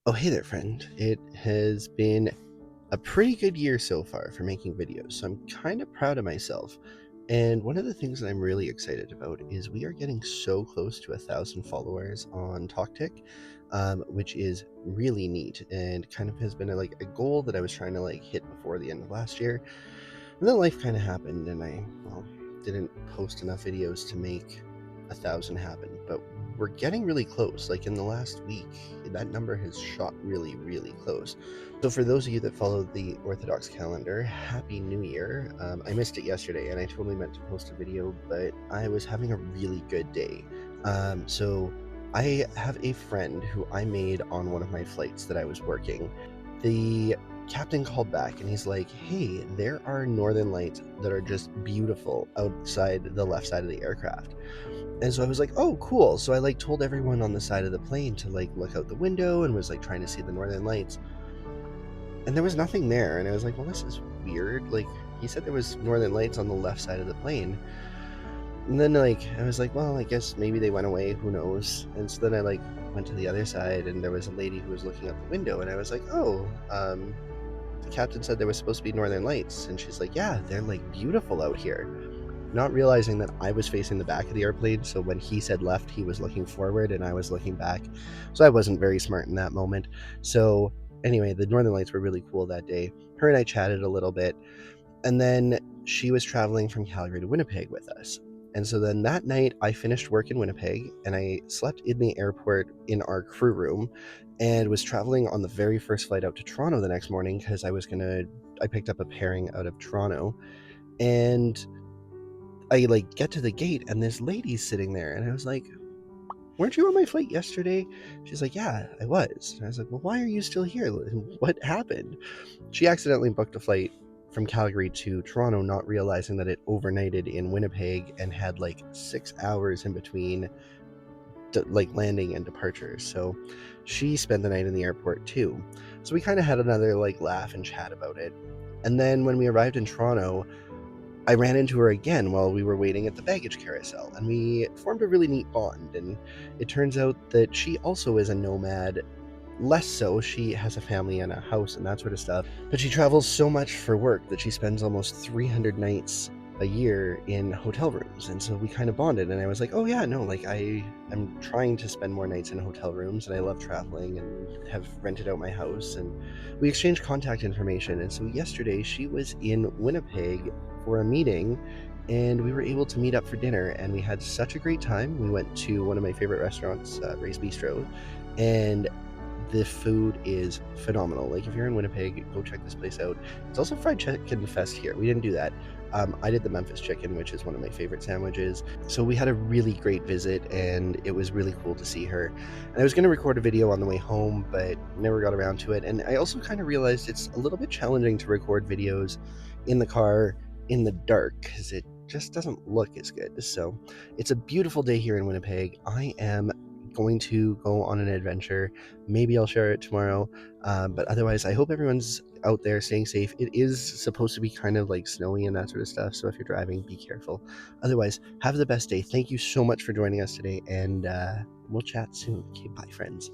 Oh, hey there, friend. It has been a pretty good year so far for making videos, so I'm kind of proud of myself. And one of the things that I'm really excited about is we are getting so close to 1,000 followers on TalkTick, which is really neat and kind of has been a goal that I was trying to hit before the end of last year. And then life kind of happened, and I didn't post enough videos to make 1,000 happen. But we're getting really close. Like in the last week, that number has shot really, really close. So for those of you that follow the Orthodox calendar, Happy New Year. I missed it yesterday, and I totally meant to post a video, but I was having a really good day. So I have a friend who I made on one of my flights that I was working. The captain called back and he's like, "Hey, there are northern lights that are just beautiful outside the left side of the aircraft." And so I was like, "Oh, cool." So I told everyone on the side of the plane to look out the window and was trying to see the northern lights. And there was nothing there. And I was like, "Well, this is weird. He said there was northern lights on the left side of the plane." And then I was like, "Well, I guess maybe they went away, who knows?" And so then I went to the other side and there was a lady who was looking out the window and I was like, "Oh, the captain said there was supposed to be northern lights." And she's like, "Yeah, they're beautiful out here." Not realizing that I was facing the back of the airplane, so when he said left, he was looking forward and I was looking back. So I wasn't very smart in that moment. So anyway, the northern lights were really cool that day. Her and I chatted a little bit, and then she was traveling from Calgary to Winnipeg with us. And so then that night, I finished work in Winnipeg and I slept in the airport in our crew room and was traveling on the very first flight out to Toronto the next morning because I picked up a pairing out of Toronto. And I get to the gate and this lady's sitting there and I was like, "Weren't you on my flight yesterday?" She's like, "Yeah, I was." And I was like, "Well, why are you still here? What happened?" She accidentally booked a flight from Calgary to Toronto, not realizing that it overnighted in Winnipeg and had 6 hours in between landing and departure. So she spent the night in the airport too. So we kind of had another laugh and chat about it. And then when we arrived in Toronto, I ran into her again while we were waiting at the baggage carousel, and we formed a really neat bond. And it turns out that she also is a nomad. Less so, she has a family and a house and that sort of stuff, but she travels so much for work that she spends almost 300 nights a year in hotel rooms. And so we kind of bonded, and I was like, "Oh yeah, no, I'm trying to spend more nights in hotel rooms, and I love traveling and have rented out my house." And we exchanged contact information. And so yesterday she was in Winnipeg for a meeting, and we were able to meet up for dinner, and we had such a great time. We went to one of my favorite restaurants, Ray's Bistro, and the food is phenomenal. If you're in Winnipeg, go check this place out. It's also fried chicken fest here. We didn't do that. I did the Memphis chicken, which is one of my favorite sandwiches. So we had a really great visit, and it was really cool to see her. And I was going to record a video on the way home, but never got around to it. And I also kind of realized it's a little bit challenging to record videos in the car in the dark because it just doesn't look as good. So it's a beautiful day here in Winnipeg. I am going to go on an adventure. Maybe I'll share it tomorrow. But otherwise, I hope everyone's out there staying safe. It is supposed to be kind of snowy and that sort of stuff. So if you're driving, be careful. Otherwise, have the best day. Thank you so much for joining us today, and we'll chat soon. Okay, bye, friends.